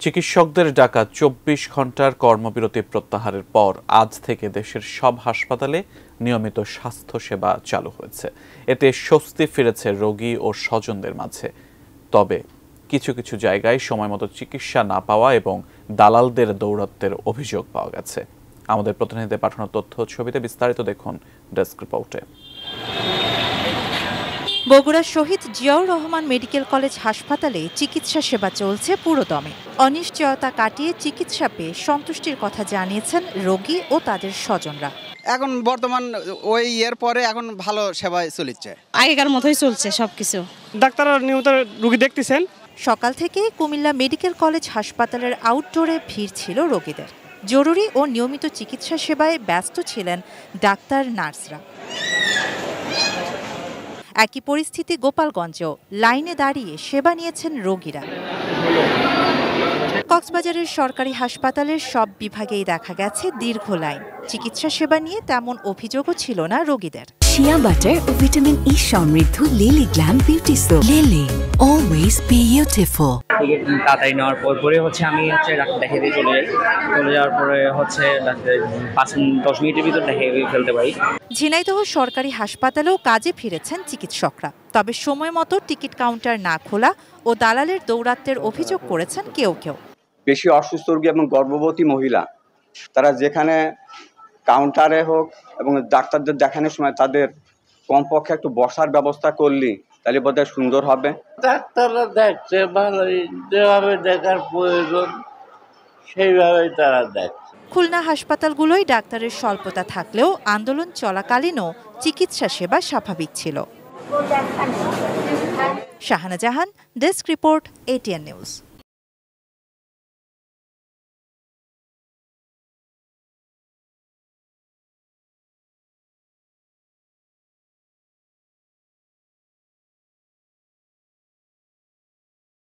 চিকিৎসকদের ডাকা ২৪ ঘন্টার কর্মবিরতি প্রত্যাহারের পর আজ থেকে দেশের সব হাসপাতালে নিয়মিত স্বাস্থ্যসেবা চালু হয়েছে। এতে স্বস্তি ফিরেছে রোগী ও স্বজনদের মাঝে। তবে কিছু কিছু জায়গায় সময়মতো চিকিৎসা না পাওয়া এবং দালালদের দৌরাত্ম্যের অভিযোগ পাওয়া গেছে। আমাদের প্রতিনিধিদের পাঠানো তথ্য ছবিতে বিস্তারিত দেখুন ডেস্ক রিপোর্টে। বগুড়া শহীদ জিয়াউর রহমান মেডিকেল কলেজ হাসপাতালে চিকিৎসা সেবা চলছে পুরোদমে। অনিশ্চয়তা কাটিয়ে চিকিৎসা পেয়ে সন্তুষ্টির কথা জানিয়েছেন রোগী ও তাদের স্বজনরা। এখন বর্তমান ওই এর পরে এখন ভালো সেবায় চলছে, আগেকার মতোই চলছে সবকিছু। ডাক্তাররা নিয়মিত রোগী দেখতেছেন। সকাল থেকে কুমিল্লা মেডিকেল কলেজ হাসপাতালের আউটডোরে ভিড় ছিল রোগীদের। জরুরি ও নিয়মিত চিকিৎসা সেবায় ব্যস্ত ছিলেন ডাক্তার নার্সরা। একই পরিস্থিতি গোপালগঞ্জেও লাইনে দাঁড়িয়ে সেবা নিয়েছেন রোগীরা। কক্সবাজারের সরকারি হাসপাতালের সব বিভাগেই দেখা গেছে দীর্ঘ লাইন। চিকিৎসা সেবা নিয়ে তেমন অভিযোগও ছিল না রোগীদের। শিয়া বাটার ও ভিটামিন ই সমৃদ্ধ lily glam beauty soap. Lily, always beautiful. Ticket তাড়াতাড়ি নেওয়ার পরে আমি ডাক্তার দেখাতে চলে যাওয়ার পরে ডাক্তার 5-10 মিনিটের ভিতর দেখিয়ে ফেলতে পারি। ঝিনাইদহ সরকারি হাসপাতালেও কাজে ফিরেছেন চিকিৎসকরা। তবে সময় মতো টিকিট কাউন্টার না খোলা ও দালালের দৌরাত্ম্যের অভিযোগ করেছেন কেউ কেউ। বেশি অসুস্থ রোগী এবং গর্ভবতী মহিলা তারা যেখানে কাউন্টারে হোক এবং ডাক্তারদের দেখানোর সময় তাদের কমপক্ষে একটু বসার ব্যবস্থা করলে তাহলে বোধহয় সুন্দর হবে। ডাক্তাররা দেখছে ভালোই, যেভাবে দেখার প্রয়োজন সেইভাবেই তারা দেখছে। খুলনা হাসপাতালগুলোই ডাক্তারের স্বল্পতা থাকলেও আন্দোলন চলাকালীনও চিকিৎসা সেবা স্বাভাবিক ছিল। শাহানা জাহান, ডেস্ক রিপোর্ট, ATN নিউজ।